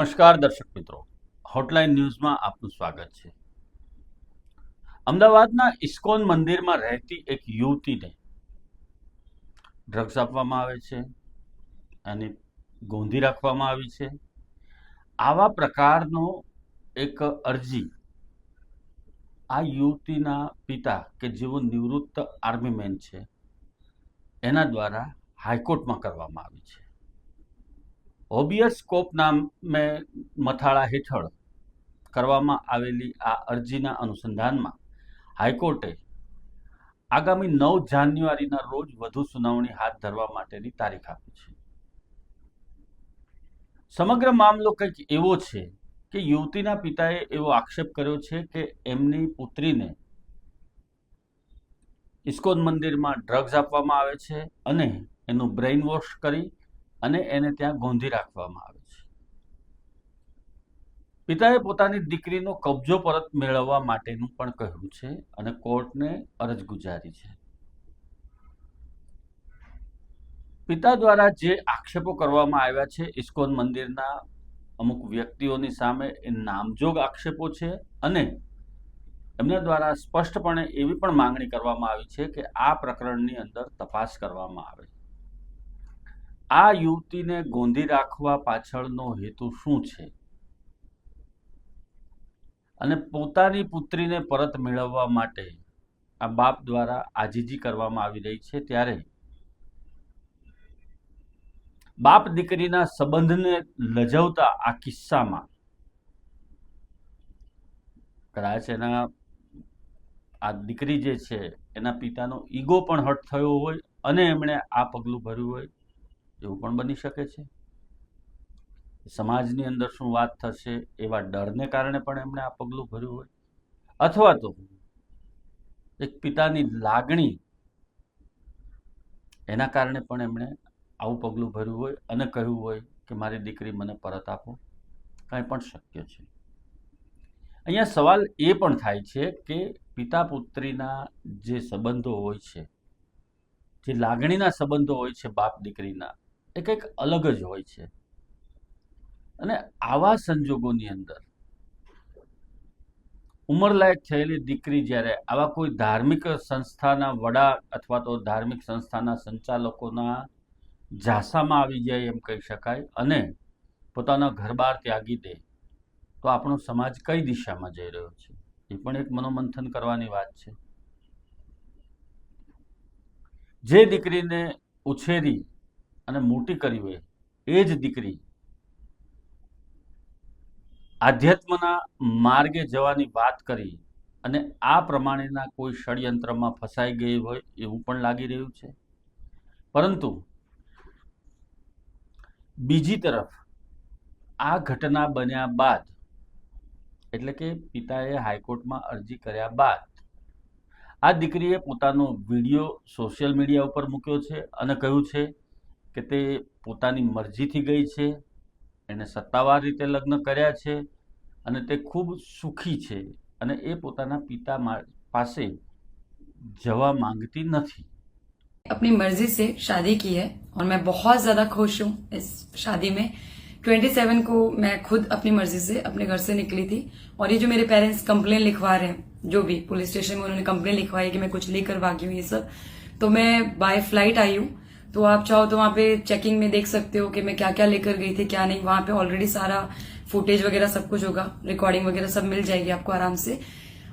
નમસ્કાર દર્શક મિત્રો, હોટલાઇન ન્યૂઝમાં આપનું સ્વાગત છે. અમદાવાદના ઇસ્કોન મંદિરમાં રહેતી એક યુવતીને ડ્રગ્સ આપવામાં આવે છે અને ગોંધી રાખવામાં આવી છે. આવા પ્રકારનો એક અરજી આ યુવતીના પિતા કે જેઓ નિવૃત્ત આર્મી મેન છે એના દ્વારા હાઈકોર્ટમાં કરવામાં આવી છે. હોબિયસ સ્કોપ નામે મથાળા હેઠળ કરવામાં આવેલી આ અરજીના અનુસંધાનમાં હાઈકોર્ટે આગામી 9 જાન્યુઆરીના રોજ વધુ સુનાવણી હાથ ધરવા માટેની તારીખ આપી છે. સમગ્ર મામલો કંઈક એવો છે કે યુવતીના પિતાએ એવો આક્ષેપ કર્યો છે કે એમની પુત્રીને ઇસ્કોન મંદિરમાં ડ્રગ્સ આપવામાં આવે છે અને એનું બ્રેઇન વોશ કરી અને એને ત્યાં ગોંધી રાખવામાં આવે છે. પિતાએ પોતાની દીકરીનો કબજો પરત મેળવવા માટેનું પણ કહ્યું છે અને કોર્ટને અરજ ગુજારી છે. પિતા દ્વારા જે આક્ષેપો કરવામાં આવ્યા છે ઇસ્કોન મંદિરના અમુક વ્યક્તિઓની સામે એ નામજોગ આક્ષેપો છે અને એમના દ્વારા સ્પષ્ટપણે એવી પણ માંગણી કરવામાં આવી છે કે આ પ્રકરણની અંદર તપાસ કરવામાં આવે. આ યુવતીને ગોંધી રાખવા પાછળનો હેતુ શું છે અને પોતાની પુત્રીને પરત મેળવવા માટે આ બાપ દ્વારા આજીજી કરવામાં આવી રહી છે. ત્યારે બાપ દીકરીના સંબંધને લજવતા આ કિસ્સામાં કદાચ એના આ દીકરી જે છે એના પિતાનો ઈગો પણ હર્ટ થયો હોય અને એમણે આ પગલું ભર્યું હોય એવું પણ બની શકે છે. સમાજની અંદર શું વાત થશે એવા ડરને કારણે પણ એમણે આ પગલું ભર્યું હોય અથવા તો એક પિતાની લાગણી એના કારણે પણ એમણે આવું પગલું ભર્યું હોય અને કહ્યું હોય કે મારી દીકરી મને પરત આપો. કાંઈ પણ શક્ય છે. અહીંયા સવાલ એ પણ થાય છે કે પિતા પુત્રીના જે સંબંધો હોય છે, જે લાગણીના સંબંધો હોય છે બાપ દીકરીના, એ કંઈક અલગ જ હોય છે. અને આવા સંજોગોની અંદર ઉંમરલાયક થયેલી દીકરી જ્યારે આવા કોઈ ધાર્મિક સંસ્થાના વડા અથવા તો ધાર્મિક સંસ્થાના સંચાલકોના ઝાંસામાં આવી જાય એમ કહી શકાય અને પોતાના ઘર-બાર ત્યાગી દે તો આપણો સમાજ કઈ દિશામાં જઈ રહ્યો છે એ પણ એક મનોમંથન કરવાની વાત છે. જે દીકરીને ઉછેરી અને મોટી કરી હોય એ જ દીકરી આધ્યાત્મના માર્ગે જવાની વાત કરી અને આ પ્રમાણેના કોઈ ષડયંત્રમાં ફસાઈ ગઈ હોય એવું પણ લાગી રહ્યું છે. પરંતુ બીજી તરફ આ ઘટના બન્યા બાદ એટલે કે પિતાએ હાઈકોર્ટમાં અરજી કર્યા બાદ આ દીકરીએ પોતાનો વિડીયો સોશિયલ મીડિયા ઉપર મૂક્યો છે અને કહ્યું છે કે તે પોતાની મરજીથી ગઈ છે, એને સત્તાવાર રીતે લગ્ન કર્યા છે અને તે ખૂબ સુખી છે અને એ પોતાના પિતા પાસે જવા માંગતી નથી. अपनी मर्जी से शादी की है और मैं बहुत ज्यादा खुश हूँ इस शादी में. 27 को मैं खुद अपनी मर्जी से अपने घर से निकली थी और ये जो मेरे पेरेंट्स कंप्लेन लिखवा रहे हैं, जो भी पुलिस स्टेशन में उन्होंने कंप्लेन लिखवाई है कि मैं कुछ लेकर भागी हूँ, ये सब, तो मैं बाय फ्लाइट आई हूँ. तो आप चाहो तो वहां पे चेकिंग में देख सकते हो कि मैं क्या क्या लेकर गई थी क्या नहीं. वहां पे ऑलरेडी सारा फुटेज वगैरह सब कुछ होगा, रिकॉर्डिंग वगैरह सब मिल जाएगी आपको आराम से.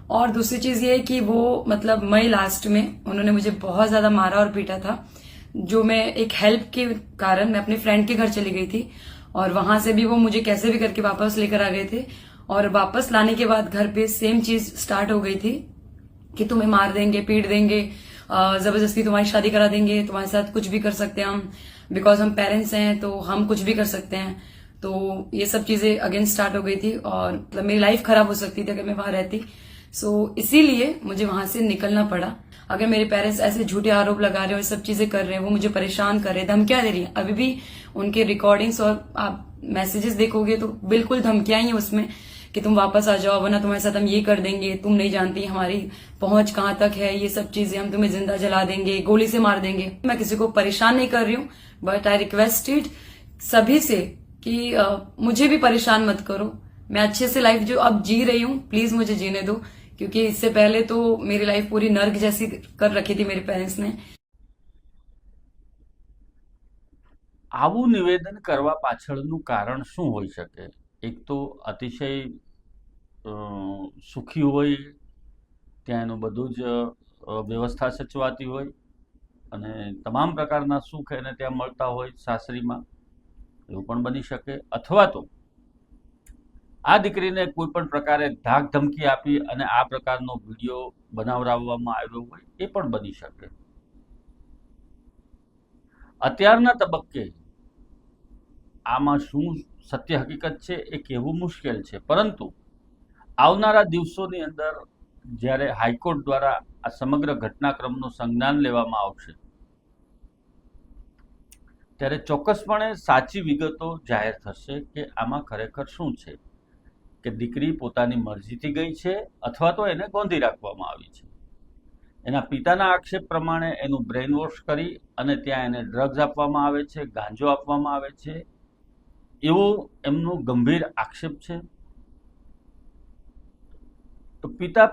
और दूसरी चीज ये है कि वो मतलब मई लास्ट में उन्होंने मुझे बहुत ज्यादा मारा और पीटा था, जो मैं एक हेल्प के कारण मैं अपने फ्रेंड के घर चली गई थी और वहां से भी वो मुझे कैसे भी करके वापस लेकर आ गए थे. और वापस लाने के बाद घर पे सेम चीज स्टार्ट हो गई थी कि तुम्हें मार देंगे, पीट देंगे, जबरदस्ती तुम्हारी शादी करा देंगे, तुम्हारे साथ कुछ भी कर सकते हैं हम, बिकॉज हम पेरेंट्स हैं तो हम कुछ भी कर सकते हैं. तो ये सब चीजें अगेन स्टार्ट हो गई थी और मतलब मेरी लाइफ खराब हो सकती थी अगर मैं वहां रहती. सो इसीलिए मुझे वहां से निकलना पड़ा. अगर मेरे पेरेंट्स ऐसे झूठे आरोप लगा रहे हैं और सब चीजें कर रहे हैं, वो मुझे परेशान कर रहे हैं, धमकियां दे रही हैं. अभी भी उनके रिकॉर्डिंग्स और आप मैसेजेस देखोगे तो बिल्कुल धमकियां ही उसमें कि तुम वापस आ जाओ वरना तुम्हारे साथ हम ये कर देंगे, तुम नहीं जानती हमारी पहुंच कहां तक है, ये सब चीजें, हम तुम्हें जिंदा जला देंगे, गोली से मार देंगे. मैं किसी को परेशान नहीं कर रही हूँ, बट आई रिक्वेस्टेड सभी से कि मुझे भी परेशान मत करो, मैं अच्छे से लाइफ जो अब जी रही हूँ प्लीज मुझे जीने दो, क्योंकि इससे पहले तो मेरी लाइफ पूरी नर्क जैसी कर रखी थी मेरे पेरेंट्स ने। આવું નિવેદન કરવા પાછળનું કારણ શું હોઈ શકે? એક તો અતિશય સુખી હોય, ત્યાં એનું બધું જ વ્યવસ્થા સચવાતી હોય અને તમામ પ્રકારના સુખ એને ત્યાં મળતા હોય સાસરીમાં, એવું પણ બની શકે. અથવા તો આ દીકરીને કોઈ પણ પ્રકારે ધાક ધમકી આપી અને આ પ્રકારનો વિડીયો બનાવવામાં આવ્યો હોય, એ પણ બની શકે. અત્યારના તબક્કે આમાં શું સત્ય હકીકત છે એ કહેવું મુશ્કેલ છે, પરંતુ આવનારા દિવસોની અંદર જ્યારે હાઈકોર્ટ દ્વારા આ સમગ્ર ઘટનાક્રમનું સંજ્ઞાન લેવામાં આવશે ત્યારે ચોક્કસપણે સાચી વિગતો જાહેર થશે કે આમાં ખરેખર શું છે, કે દીકરી પોતાની મરજીથી ગઈ છે અથવા તો એને ગોંધી રાખવામાં આવી છે. એના પિતાના આક્ષેપ પ્રમાણે એનું બ્રેઇન વોશ કરી અને ત્યાં એને ડ્રગ્સ આપવામાં આવે છે, ગાંજો આપવામાં આવે છે, એવો એમનો ગંભીર આક્ષેપ છે. તો પિતા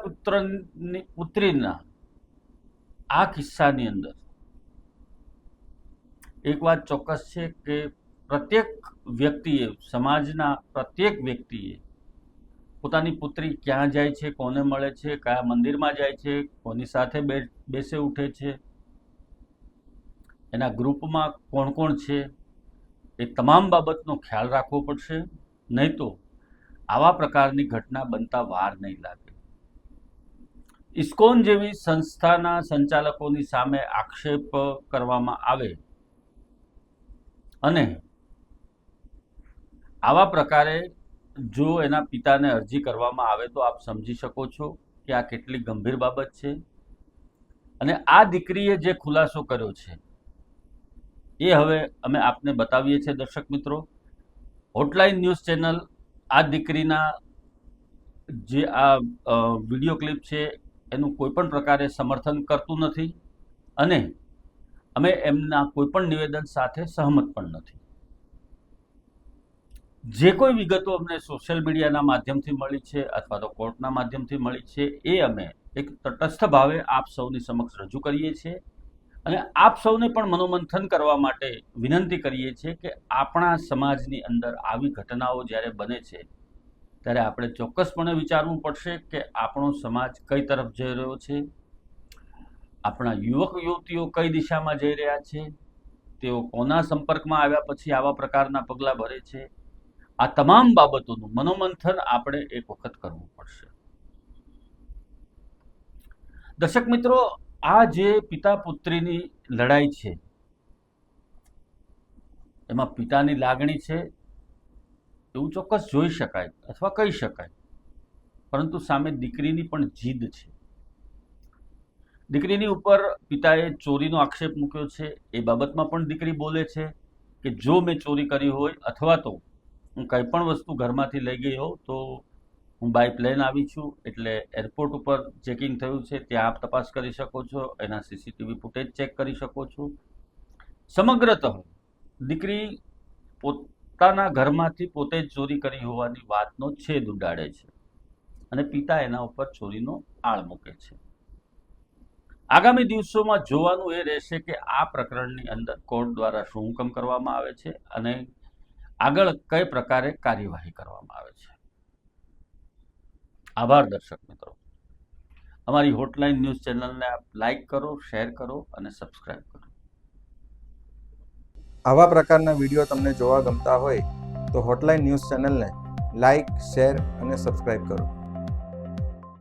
પુત્રીના આ કિસ્સાની અંદર એક વાત ચોક્કસ છે કે પ્રત્યેક વ્યક્તિએ, સમાજના પ્રત્યેક વ્યક્તિએ પોતાની પુત્રી ક્યાં જાય છે, કોને મળે છે, કયા મંદિરમાં જાય છે, કોની સાથે બેસે ઉઠે છે, એના ગ્રુપમાં કોણ કોણ છે, એ તમામ બાબતનો ખ્યાલ રાખવો પડશે. નહીં તો આવા પ્રકારની ઘટના બનતા વાર નહીં લાગે. ઇસ્કોન જેવી સંસ્થાના સંચાલકોની સામે આક્ષેપ કરવામાં આવે અને આવા પ્રકારે જો એના પિતાને અરજી કરવામાં આવે તો આપ સમજી શકો છો કે આ કેટલી ગંભીર બાબત છે. અને આ દીકરીએ જે ખુલાસો કર્યો છે એ હવે અમે આપને બતાવીએ છીએ. દર્શક મિત્રો, હોટલાઇન ન્યૂઝ ચેનલ આ દીકરીના જે આ વિડીયો ક્લિપ છે એનું કોઈ પણ પ્રકારે સમર્થન કરતું નથી અને અમે એમના કોઈ પણ નિવેદન સાથે સહમત પણ નથી. જે કોઈ વિગતો અમને સોશિયલ મીડિયાના માધ્યમથી મળી છે અથવા તો કોર્ટના માધ્યમથી મળી છે એ અમે એક તટસ્થ ભાવે આપ સૌની સમક્ષ રજૂ કરીએ છીએ અને આપ સૌને પણ મનોમંથન કરવા માટે વિનંતી કરીએ છીએ કે આપણા સમાજની અંદર આવી ઘટનાઓ જ્યારે બને છે ત્યારે આપણે ચોક્કસપણે વિચારવું પડશે કે આપણો સમાજ કઈ તરફ જઈ રહ્યો છે, આપણા યુવક યુવતીઓ કઈ દિશામાં જઈ રહ્યા છે, તેઓ કોના સંપર્કમાં આવ્યા પછી આવા પ્રકારના પગલાં ભરે છે. આ તમામ બાબતોનું મનોમંથન આપણે એક વખત કરવું પડશે. દર્શક મિત્રો, આ જે પિતા પુત્રીની લડાઈ છે એમાં પિતાની લાગણી છે એવું ચોક્કસ જોઈ શકાય અથવા કહી શકાય, પરંતુ સામે દીકરીની પણ જીદ છે. દીકરીની ઉપર પિતાએ ચોરીનો આક્ષેપ મૂક્યો છે. એ બાબતમાં પણ દીકરી બોલે છે કે જો મેં ચોરી કરી હોય અથવા તો હું કંઈ પણ વસ્તુ ઘરમાંથી લઈ ગઈ હોઉં તો હું બાય પ્લેન આવી છું, એટલે એરપોર્ટ ઉપર ચેકિંગ થયું છે, ત્યાં આપ તપાસ કરી શકો છો, એના સીસીટીવી ફૂટેજ ચેક કરી શકો છો. સમગ્રતઃ દીકરી પોતાના ઘરમાંથી પોતે જ ચોરી કરી હોવાની વાતનો છેદ ઉડાડે છે અને પિતા એના ઉપર ચોરીનો આળ મૂકે છે. આગામી દિવસોમાં જોવાનું એ રહેશે કે આ પ્રકરણની અંદર કોર્ટ દ્વારા શું હુકમ કરવામાં આવે છે અને આગળ કઈ પ્રકારે કાર્યવાહી કરવામાં આવે છે. આભાર દર્શક મિત્રો. અમારી હોટલાઇન ન્યૂઝ ચેનલને આપ લાઈક કરો, શેર કરો અને સબસ્ક્રાઇબ કરો. આવા પ્રકારના વિડીયો તમને જોવા ગમતા હોય તો હોટલાઇન ન્યૂઝ ચેનલને લાઈક, શેર અને સબસ્ક્રાઇબ કરો.